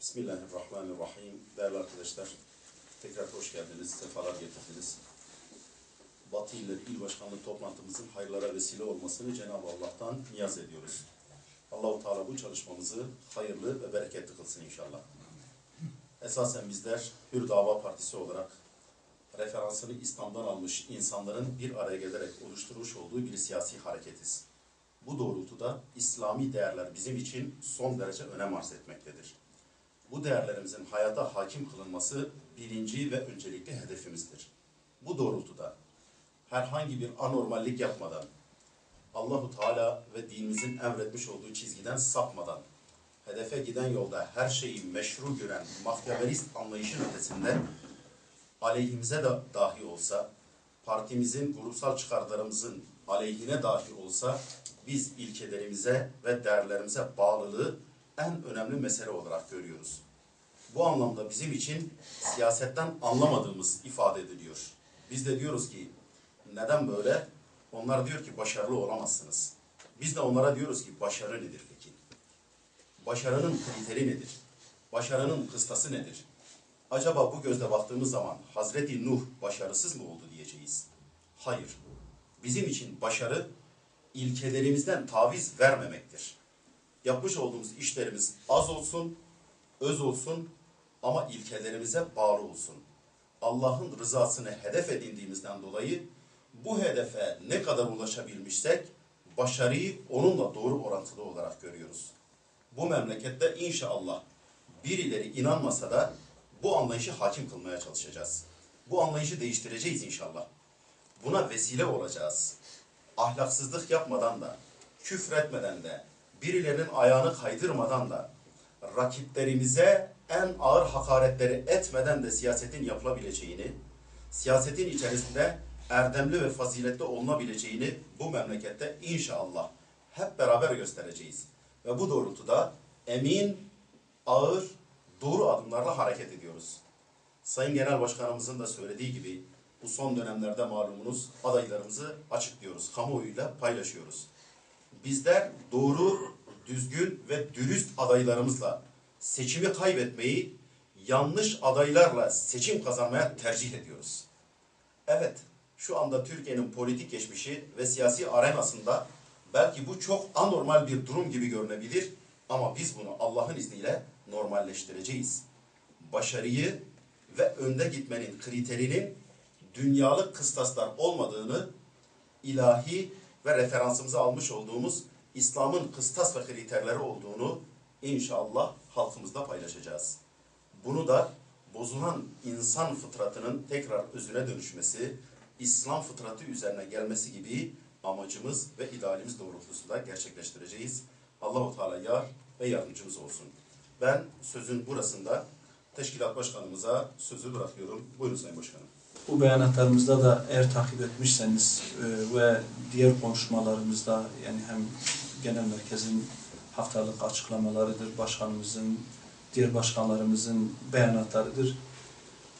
Bismillahirrahmanirrahim. Değerli arkadaşlar, tekrar hoş geldiniz, sefalar getirdiniz. Batı İlleri İl Başkanlığı toplantımızın hayırlara vesile olmasını Cenab-ı Allah'tan niyaz ediyoruz. Allah-u Teala bu çalışmamızı hayırlı ve bereketli kılsın inşallah. Esasen bizler Hür Dava Partisi olarak referansını İslam'dan almış insanların bir araya gelerek oluşturmuş olduğu bir siyasi hareketiz. Bu doğrultuda İslami değerler bizim için son derece önem arz etmektedir. Bu değerlerimizin hayata hakim kılınması birinci ve öncelikli hedefimizdir. Bu doğrultuda herhangi bir anormallik yapmadan, Allah-u Teala ve dinimizin emretmiş olduğu çizgiden sapmadan, hedefe giden yolda her şeyi meşru gören mahkemelist anlayışın ötesinde aleyhimize de dahi olsa, partimizin, grupsal çıkarlarımızın aleyhine dahi olsa, biz ilkelerimize ve değerlerimize bağlılığı en önemli mesele olarak görüyoruz. Bu anlamda bizim için siyasetten anlamadığımız ifade ediliyor. Biz de diyoruz ki neden böyle? Onlar diyor ki başarılı olamazsınız. Biz de onlara diyoruz ki başarı nedir peki? Başarının kriteri nedir? Başarının kıstası nedir? Acaba bu gözle baktığımız zaman Hazreti Nuh başarısız mı oldu diyeceğiz? Hayır. Bizim için başarı ilkelerimizden taviz vermemektir. Yapmış olduğumuz işlerimiz az olsun, öz olsun ama ilkelerimize bağlı olsun. Allah'ın rızasını hedef edindiğimizden dolayı bu hedefe ne kadar ulaşabilmişsek başarıyı onunla doğru orantılı olarak görüyoruz. Bu memlekette inşallah birileri inanmasa da bu anlayışı hakim kılmaya çalışacağız. Bu anlayışı değiştireceğiz inşallah. Buna vesile olacağız. Ahlaksızlık yapmadan da, küfretmeden de, birilerinin ayağını kaydırmadan da, rakiplerimize en ağır hakaretleri etmeden de siyasetin yapılabileceğini, siyasetin içerisinde erdemli ve faziletli olunabileceğini bu memlekette inşallah hep beraber göstereceğiz. Ve bu doğrultuda emin, ağır, doğru adımlarla hareket ediyoruz. Sayın Genel Başkanımızın da söylediği gibi bu son dönemlerde malumunuz adaylarımızı açıklıyoruz, kamuoyuyla paylaşıyoruz. Bizler doğru, düzgün ve dürüst adaylarımızla seçimi kaybetmeyi, yanlış adaylarla seçim kazanmaya tercih ediyoruz. Evet, şu anda Türkiye'nin politik geçmişi ve siyasi arenasında belki bu çok anormal bir durum gibi görünebilir ama biz bunu Allah'ın izniyle normalleştireceğiz. Başarıyı ve önde gitmenin kriterinin dünyalık kıstaslar olmadığını, ilahi ve referansımıza almış olduğumuz İslam'ın kıstas ve kriterleri olduğunu inşallah halkımızla paylaşacağız. Bunu da bozulan insan fıtratının tekrar özüne dönüşmesi, İslam fıtratı üzerine gelmesi gibi amacımız ve idealimiz doğrultusunda gerçekleştireceğiz. Allah-u Teala yar ve yardımcımız olsun. Ben sözün burasında Teşkilat Başkanımıza sözü bırakıyorum. Buyurun Sayın Başkanım. Bu beyanatlarımızda da eğer takip etmişseniz ve diğer konuşmalarımızda yani hem genel merkezin haftalık açıklamalarıdır, başkanımızın, diğer başkanlarımızın beyanatlarıdır.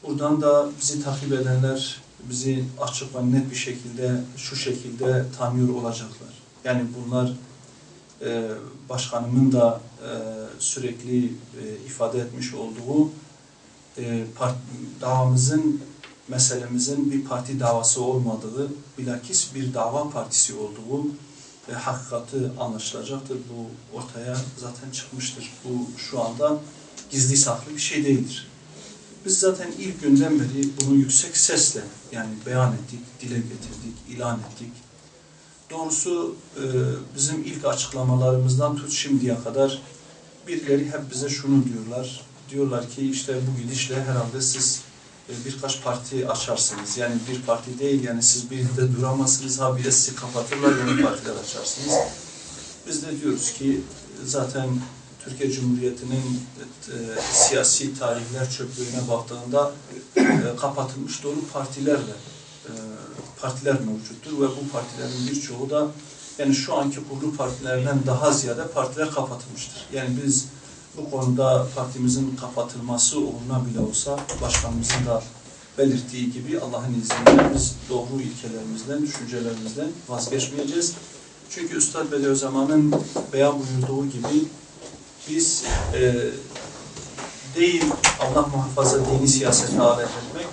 Buradan da bizi takip edenler bizi açık ve net bir şekilde şu şekilde tanıyor olacaklar. Yani bunlar başkanımın da sürekli ifade etmiş olduğu davamızın, meselemizin bir parti davası olmadığı, bilakis bir dava partisi olduğu hakikati anlaşılacaktır. Bu ortaya zaten çıkmıştır. Bu şu anda gizli saklı bir şey değildir. Biz zaten ilk günden beri bunu yüksek sesle yani beyan ettik, dile getirdik, ilan ettik. Doğrusu bizim ilk açıklamalarımızdan tut şimdiye kadar birileri hep bize şunu diyorlar. Diyorlar ki işte bu gidişle herhalde siz birkaç parti açarsınız. Yani bir parti değil yani siz birlikte duramazsınız. Habire sizi kapatırlar yeni partiler açarsınız. Biz de diyoruz ki zaten Türkiye Cumhuriyeti'nin siyasi tarihler çöplüğüne baktığında kapatılmış dolu partiler mevcuttur ve bu partilerin birçoğu da yani şu anki kurulu partilerden daha ziyade partiler kapatılmıştır. Yani biz bu konuda partimizin kapatılması uğruna bile olsa başkanımızın da belirttiği gibi Allah'ın izniyle biz doğru ilkelerimizden, düşüncelerimizden vazgeçmeyeceğiz. Çünkü Üstad Bediüzzaman'ın beyan buyurduğu gibi biz değil Allah muhafaza dini siyasete alet etmek,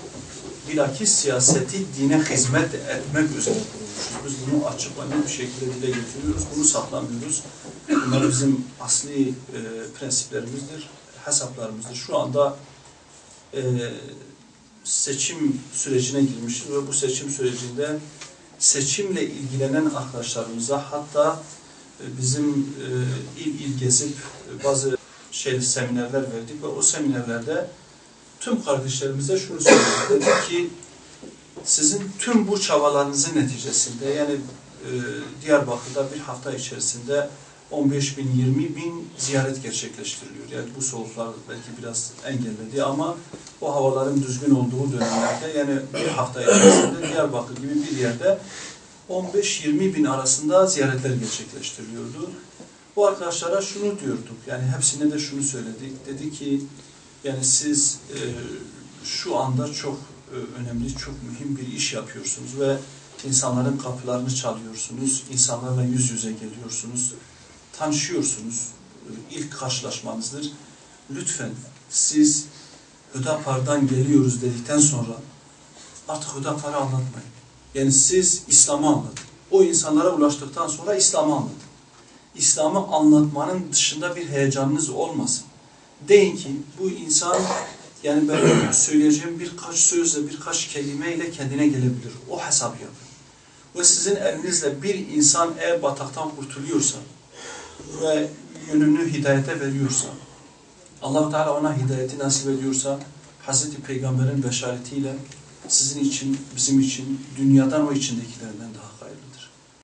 bilakis siyaseti dine hizmet etmek üzere kurulmuşuz. Biz bunu açık ve net bir şekilde dile getiriyoruz, bunu saklamıyoruz. Bunlar bizim asli prensiplerimizdir, hesaplarımızdır. Şu anda seçim sürecine girmişiz ve bu seçim sürecinde seçimle ilgilenen arkadaşlarımıza, hatta bizim il gezip bazı seminerler verdik ve o seminerlerde tüm kardeşlerimize şunu söyledik. Dedik ki sizin tüm bu çabalarınızın neticesinde, yani Diyarbakır'da bir hafta içerisinde 15 bin, 20 bin ziyaret gerçekleştiriliyor. Yani bu soğuklar belki biraz engelledi ama o havaların düzgün olduğu dönemlerde, yani bir hafta içerisinde Diyarbakır gibi bir yerde 15-20 bin arasında ziyaretler gerçekleştiriliyordu. Bu arkadaşlara şunu diyorduk, yani hepsine de şunu söyledik. Dedi ki, yani siz şu anda çok önemli, çok mühim bir iş yapıyorsunuz ve insanların kapılarını çalıyorsunuz, insanlarla yüz yüze geliyorsunuz, tanışıyorsunuz, ilk karşılaşmanızdır. Lütfen siz Hüdapar'dan geliyoruz dedikten sonra artık Hüdapar'ı anlatmayın. Yani siz İslam'ı anlatın. O insanlara ulaştıktan sonra İslam'ı anlatın. İslam'ı anlatmanın dışında bir heyecanınız olmasın. Deyin ki bu insan, yani ben söyleyeceğim birkaç sözle, birkaç kelimeyle kendine gelebilir. O hesabı yapın. Ve sizin elinizle bir insan eğer bataktan kurtuluyorsa ve yönünü hidayete veriyorsa, Allah-u Teala ona hidayeti nasip ediyorsa, Hazreti Peygamber'in beşaretiyle sizin için, bizim için dünyadan o içindekilerden daha hayırlı.